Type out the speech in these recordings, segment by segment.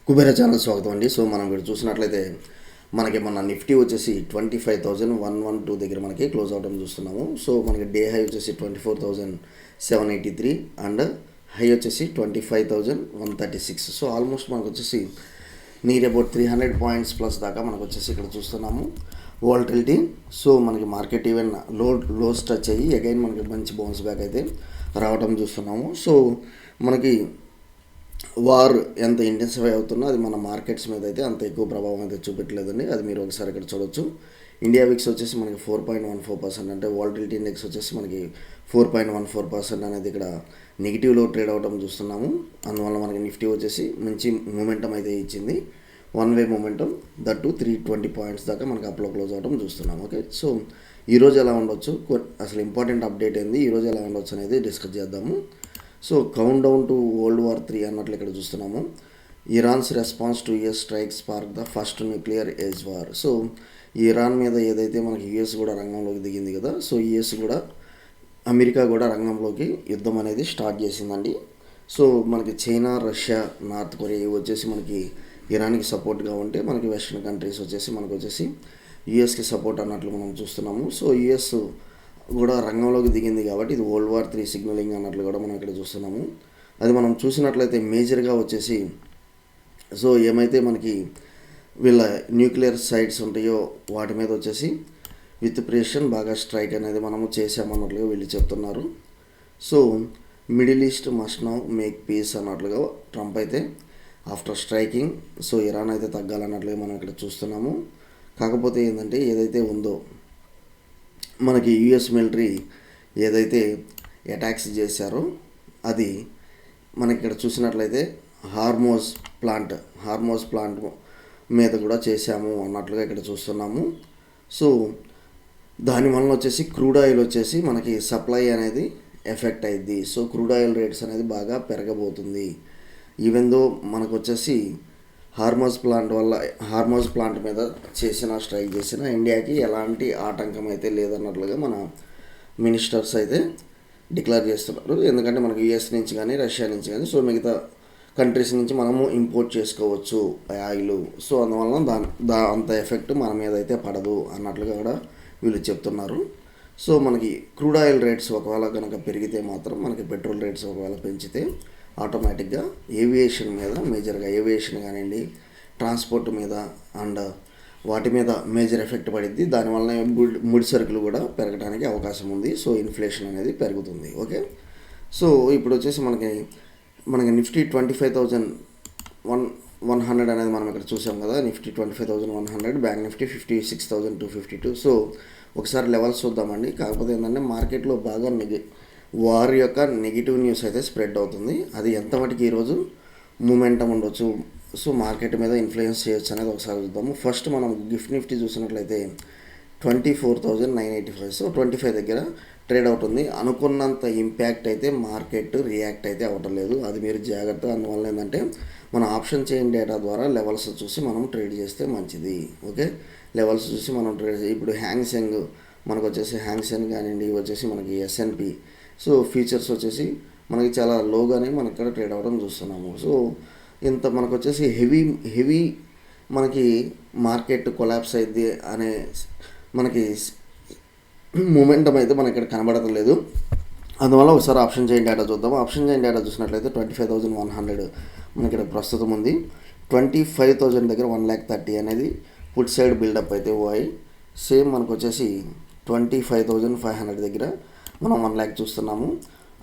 Kubera channel స్వాగతం అండి. So మనం ఇక్కడ చూసినట్లయితే మనకి మన నిఫ్టీ వచ్చేసి 25,112 దగ్గర మనకి క్లోజ్ అవడం చూస్తున్నాము. సో మనకి డే హై వచ్చేసి 24,783 అండ్ హై వచ్చేసి 25,136. సో ఆల్మోస్ట్ మనకు వచ్చేసి నియర్ అబౌట్ 300 పాయింట్స్ ప్లస్ దాకా మనకు వచ్చేసి ఇక్కడ చూస్తున్నాము వాలటిలిటీ. సో మనకి మార్కెట్ ఈవెన్ లోస్ టచ్ అయ్యి అగైన్ మనకి మంచి బౌన్స్ బ్యాక్ అయితే రావడం చూస్తున్నాము. సో మనకి వార్ ఎంత ఇంటెన్సిఫై అవుతున్నా అది మన మార్కెట్స్ మీద అయితే అంత ఎక్కువ ప్రభావం అయితే చూపెట్టలేదండి. అది మీరు ఒకసారి ఇక్కడ చూడొచ్చు. ఇండియా విక్స్ వచ్చేసి మనకి 4.14%, అంటే వాలటిలిటీ ఇండెక్స్ వచ్చేసి మనకి 4.14% అనేది ఇక్కడ నెగిటివ్లో ట్రేడ్ అవడం చూస్తున్నాము. అందువల్ల మనకి నిఫ్టీ వచ్చేసి మంచి మూమెంటం అయితే ఇచ్చింది, one way momentum, that 320 points దాకా మనకి అప్లో క్లోజ్ అవడం చూస్తున్నాం. ఓకే, సో ఈరోజు ఎలా ఉండొచ్చు, అసలు ఇంపార్టెంట్ అప్డేట్ ఏంది, ఈరోజు ఎలా ఉండొచ్చు అనేది డిస్కస్ చేద్దాము. So count down to world war 3 అన్నట్లు ఇక్కడ చూస్తున్నాము. Iran's response to US strike spark the first nuclear age war. So Iran మీద ఏదైతే మనకి యుఎస్ కూడా రంగంలోకి దిగింది కదా, సో యుఎస్ కూడా అమెరికా కూడా రంగంలోకి యుద్ధం అనేది స్టార్ట్ చేసిందండి. సో మనకి చైనా, రష్యా, నార్త్ కొరియా ఇవి వచ్చేసి మనకి ఇరాన్కి సపోర్ట్గా ఉంటే, మనకి వెస్ట్రన్ కంట్రీస్ వచ్చేసి మనకు వచ్చేసి యుఎస్కి సపోర్ట్ అన్నట్లు మనం చూస్తున్నాము. సో యుఎస్ కూడా రంగంలోకి దిగింది కాబట్టి ఇది వరల్డ్ వార్ 3 సిగ్నలింగ్ అన్నట్లు కూడా మనం ఇక్కడ చూస్తున్నాము. అది మనం చూసినట్లయితే మేజర్గా వచ్చేసి సో ఏమైతే మనకి వీళ్ళ న్యూక్లియర్ సైట్స్ ఉంటాయో వాటి మీద వచ్చేసి విత్ ప్రెషన్ బాగా స్ట్రైక్ అనేది మనము చేసామన్నట్లుగా వీళ్ళు చెప్తున్నారు. So middle east must now make peace అన్నట్లుగా ట్రంప్ అయితే ఆఫ్టర్ స్ట్రైకింగ్ సో ఇరాన్ అయితే తగ్గాలన్నట్లుగా మనం ఇక్కడ చూస్తున్నాము. కాకపోతే ఏంటంటే ఏదైతే ఉందో మనకి యుఎస్ మిలిటరీ ఏదైతే అటాక్స్ చేశారో అది మనకి ఇక్కడ చూసినట్లయితే హార్మోజ్ ప్లాంట్ మీద కూడా చేశాము అన్నట్లుగా ఇక్కడ చూస్తున్నాము. సో దానివల్ల వచ్చేసి క్రూడ్ ఆయిల్ వచ్చేసి మనకి సప్లై అనేది ఎఫెక్ట్ అయింది. సో క్రూడ్ ఆయిల్ రేట్స్ అనేది బాగా పెరగబోతుంది. ఈవెన్ దో మనకు వచ్చేసి హార్మోజ్ ప్లాంట్ మీద స్ట్రైక్ చేసిన ఇండియాకి ఎలాంటి ఆటంకం అయితే లేదన్నట్లుగా మన మినిస్టర్స్ అయితే డిక్లేర్ చేస్తున్నారు. ఎందుకంటే మనకి యుఎస్ నుంచి కానీ రష్యా నుంచి కానీ సో మిగతా కంట్రీస్ నుంచి మనము ఇంపోర్ట్ చేసుకోవచ్చు ఆయిల్. సో అందువలన అంత ఎఫెక్ట్ మన మీద అయితే పడదు అన్నట్లుగా కూడా వీళ్ళు చెప్తున్నారు. సో మనకి క్రూడ్ ఆయిల్ రేట్స్ ఒకవేళ కనుక పెరిగితే మాత్రం, మనకి పెట్రోల్ రేట్స్ ఒకవేళ పెంచితే ఆటోమేటిక్గా ఏవియేషన్ మీద, మేజర్గా ఏవియేషన్ కానివ్వండి, ట్రాన్స్పోర్ట్ మీద అండ్ వాటి మీద మేజర్ ఎఫెక్ట్ పడిద్ది. దానివల్ల ముడి సరుకులు కూడా పెరగడానికి అవకాశం ఉంది. సో ఇన్ఫ్లేషన్ అనేది పెరుగుతుంది. ఓకే, సో ఇప్పుడు వచ్చేసి మనకి నిఫ్టీ 25,100 అనేది మనం ఇక్కడ చూసాం కదా. Nifty 25,100, bank Nifty 56,252. సో ఒకసారి లెవెల్స్ చూద్దామండి. కాకపోతే ఏంటంటే మార్కెట్లో బాగా వారి యొక్క నెగిటివ్ న్యూస్ అయితే స్ప్రెడ్ అవుతుంది. అది ఎంత మటుకు ఈరోజు మూమెంటం ఉండొచ్చు, సో మార్కెట్ మీద ఇన్ఫ్లుయెన్స్ చేయొచ్చు అనేది ఒకసారి చూద్దాము. ఫస్ట్ మనం గిఫ్ట్ నిఫ్టీ చూసినట్లయితే 24,985, సో 25 దగ్గర ట్రేడ్ అవుతుంది. అనుకున్నంత ఇంపాక్ట్ అయితే మార్కెట్ రియాక్ట్ అయితే అవ్వటం లేదు. అది మీరు జాగ్రత్త. అందువల్ల ఏంటంటే మన ఆప్షన్ చైన్ డేటా ద్వారా లెవెల్స్ చూసి మనం ట్రేడ్ చేస్తే మంచిది. ఓకే, లెవెల్స్ చూసి మనం ట్రేడ్ ఇప్పుడు హ్యాంగ్సెంగ్ మనకు వచ్చేసి హ్యాంగ్సెంగ్ కానివ్వండి, ఇవి వచ్చేసి మనకి ఎస్ఎన్పి సో ఫీచర్స్ వచ్చేసి మనకి చాలా లోగానే మనకి ఇక్కడ ట్రేడ్ అవ్వడం చూస్తున్నాము. సో ఇంత మనకు వచ్చేసి హెవీ మనకి మార్కెట్ కొలాప్స్ అయింది అనే మనకి మూమెంటం అయితే మనకి ఇక్కడ కనబడతలేదు. అందువల్ల ఒకసారి ఆప్షన్ చైన్ డేటా చూద్దాం. ఆప్షన్ చైన్ డేటా చూసినట్లయితే 25,100 మనకి ఇక్కడ ప్రస్తుతం ఉంది. 25,000 దగ్గర 1,30,000 అనేది పుట్ సైడ్ బిల్డప్ అయితే పోయి, సేమ్ మనకు వచ్చేసి 25,500 దగ్గర మనం 1,00,000 చూస్తున్నాము.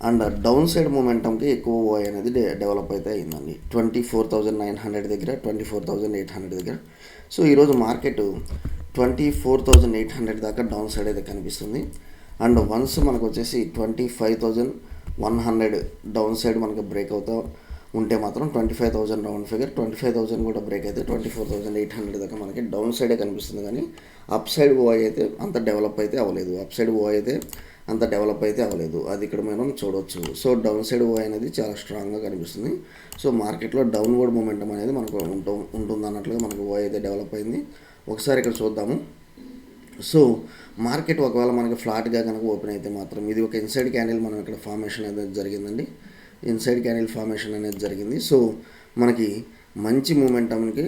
అండ్ డౌన్ సైడ్ మూమెంటంకి ఎక్కువ ఓఐ అనేది డెవలప్ అయితే అయిందండి. 24,900 దగ్గర, 24,800 దగ్గర. సో ఈరోజు మార్కెట్ 24,800 దాకా డౌన్ సైడ్ అయితే కనిపిస్తుంది. అండ్ వన్స్ మనకు వచ్చేసి 25,100 డౌన్ సైడ్ మనకి బ్రేక్ అవుతా ఉంటే మాత్రం 25,000 రౌండ్ ఫిగర్, 25,000 కూడా బ్రేక్ అయితే 24,800 దాకా మనకి డౌన్ సైడే కనిపిస్తుంది. కానీ అప్ సైడ్ ఓఐ అయితే అంత డెవలప్ అయితే అవ్వలేదు. అది ఇక్కడ మనం చూడవచ్చు. సో డౌన్ సైడ్ ఓఐ అనేది చాలా స్ట్రాంగ్గా కనిపిస్తుంది. సో మార్కెట్లో డౌన్వర్డ్ మూమెంటం అనేది మనకు ఉంటుంది అన్నట్లుగా మనకు ఓఐ అయితే డెవలప్ అయింది. ఒకసారి ఇక్కడ చూద్దాము. సో మార్కెట్ ఒకవేళ మనకి ఫ్లాట్గా కనుక ఓపెన్ అయితే మాత్రం ఇది ఒక ఇన్సైడ్ క్యాండిల్ మనం ఇక్కడ ఫార్మేషన్ అనేది జరిగిందండి. ఇన్సైడ్ క్యాండిల్ ఫార్మేషన్ అనేది జరిగింది. సో మనకి మంచి మూమెంటంకి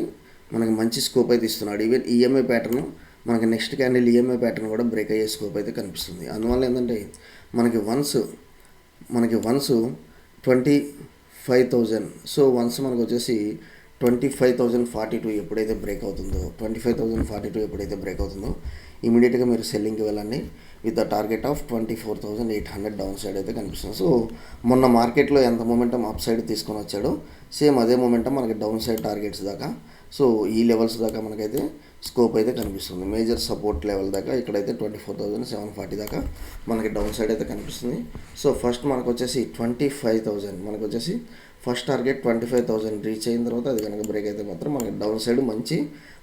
మనకి మంచి స్కోప్ అయితే ఇస్తున్నాడు. ఈవెన్ ఈఎంఐ ప్యాటర్న్ మనకి నెక్స్ట్ క్యాండిల్ ఈఎంఐ ప్యాటర్న్ కూడా బ్రేక్ అయ్యే స్కోప్ అయితే కనిపిస్తుంది. అందువల్ల ఏంటంటే మనకి వన్స్ 25,000, సో వన్స్ మనకు వచ్చేసి 25,042 ఎప్పుడైతే బ్రేక్ అవుతుందో, 25,042 ఎప్పుడైతే బ్రేక్ అవుతుందో ఇమీడియట్గా మీరు సెల్లింగ్కి వెళ్ళండి with the target of 24,800 down side అయితే కనిపిస్తుంది. సో మొన్న మార్కెట్లో ఎంత మొమెంటం అప్ సైడ్ తీసుకొని వచ్చాడో సేమ్ అదే మొమెంటం మనకి డౌన్ సైడ్ టార్గెట్స్ దాకా, సో ఈ లెవెల్స్ దాకా మనకైతే స్కోప్ అయితే కనిపిస్తుంది. మేజర్ సపోర్ట్ లెవెల్ దాకా ఇక్కడైతే 24,740 దాకా మనకి డౌన్ సైడ్ అయితే కనిపిస్తుంది. సో ఫస్ట్ మనకు వచ్చేసి 25,000 మనకు వచ్చేసి ఫస్ట్ టార్గెట్ 25,000 రీచ్ అయిన తర్వాత అది కనుక బ్రేక్ అయితే మాత్రం మనకి డౌన్ సైడ్ మంచి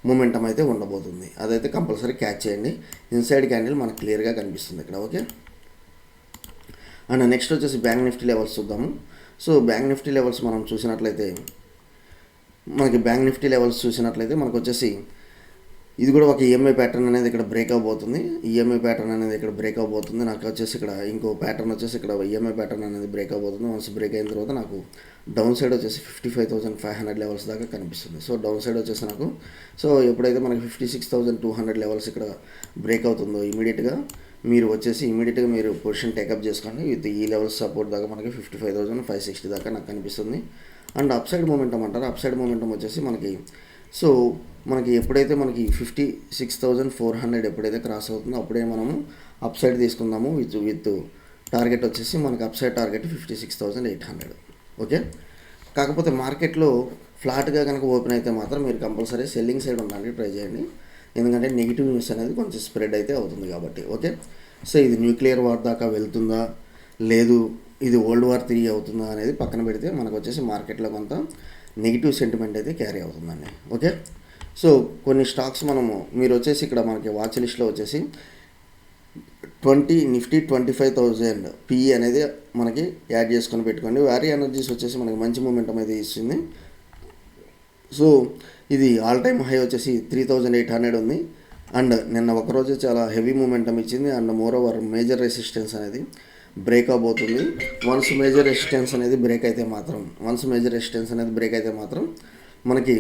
మూమెంటం అయితే ఉండబోతుంది. అదైతే కంపల్సరీ క్యాచ్ చేయండి. ఇన్సైడ్ క్యాండిల్ మనకు క్లియర్గా కనిపిస్తుంది ఇక్కడ. ఓకే, అండ్ నెక్స్ట్ వచ్చేసి బ్యాంక్ నిఫ్టీ లెవెల్స్ చూద్దాము. సో బ్యాంక్ నిఫ్టీ లెవెల్స్ మనం చూసినట్లయితే మనకు వచ్చేసి ఇది కూడా ఒక ఈఎంఐ ప్యాటర్న్ అనేది ఇక్కడ బ్రేక్ అవబోతుంది. నాకు వచ్చేసి ఇక్కడ ఇంకో ప్యాటర్న్ వచ్చేసి ఇక్కడ ఈఎంఐ ప్యాటర్న్ అనేది బ్రేక్ అవబోతుంది. వన్స్ బ్రేక్ అయిన తర్వాత నాకు డౌన్ సైడ్ వచ్చేసి 55,500 లెవెల్స్ దాకా కనిపిస్తుంది. సో డౌన్ సైడ్ వచ్చేసి నాకు సో ఎప్పుడైతే మనకి 56,200 లెవెల్స్ ఇక్కడ బ్రేక్ అవుతుందో ఇమీడియట్గా మీరు పొజిషన్ టేకప్ చేసుకోండి. విత్ ఈ లెవెల్స్ సపోర్ట్ దాకా మనకి 55,560 దాకా నాకు కనిపిస్తుంది. అండ్ అప్ సైడ్ మూమెంటం అంటారు. అప్ సైడ్ మూమెంటం వచ్చేసి మనకి ఎప్పుడైతే మనకి 56,400 ఎప్పుడైతే క్రాస్ అవుతుందో అప్పుడే మనము అప్ సైడ్ తీసుకుందాము విత్ టార్గెట్ వచ్చేసి మనకి అప్ సైడ్ టార్గెట్ 56,800. ఓకే, కాకపోతే మార్కెట్లో ఫ్లాట్గా కనుక ఓపెన్ అయితే మాత్రం మీరు కంపల్సరీ సెల్లింగ్ సైడ్ ఉండడానికి ట్రై చేయండి. ఎందుకంటే నెగిటివ్ న్యూస్ అనేది కొంచెం స్ప్రెడ్ అయితే అవుతుంది కాబట్టి. ఓకే, సో ఇది న్యూక్లియర్ వార్ దాకా వెళ్తుందా లేదు, ఇది వరల్డ్ వార్ 3 అవుతుందా అనేది పక్కన పెడితే మనకు వచ్చేసి మార్కెట్లో కొంత నెగిటివ్ సెంటిమెంట్ అయితే క్యారీ అవుతుందండి. ఓకే, సో కొన్ని స్టాక్స్ మీరు వచ్చేసి ఇక్కడ మనకి వాచ్ లిస్ట్లో వచ్చేసి నిఫ్టీ 25,000 పిఈ అనేది మనకి యాడ్ చేసుకొని పెట్టుకోండి. వారీ ఎనర్జీస్ వచ్చేసి మనకి మంచి మూమెంటం అయితే ఇస్తుంది. సో ఇది ఆల్ టైమ్ హై వచ్చేసి 3,800 ఉంది. అండ్ నిన్న ఒకరోజు చాలా హెవీ మూమెంటం ఇచ్చింది. And more over major resistance అనేది బ్రేక్ అవబోతుంది. వన్స్ మేజర్ రెసిస్టెన్స్ అనేది బ్రేక్ అయితే మాత్రం మనకి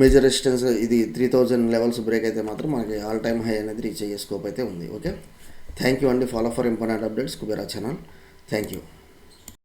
మేజర్ రెసిస్టెన్స్ ఇది 3,000 లెవెల్స్ బ్రేక్ అయితే మాత్రం మనకి ఆల్ టైమ్ హై అనేది రీచ్ అయ్యే స్కోప్ అయితే ఉంది. ఓకే, థ్యాంక్ యూ అండి. Follow for important updates Kubera channel. Thank you.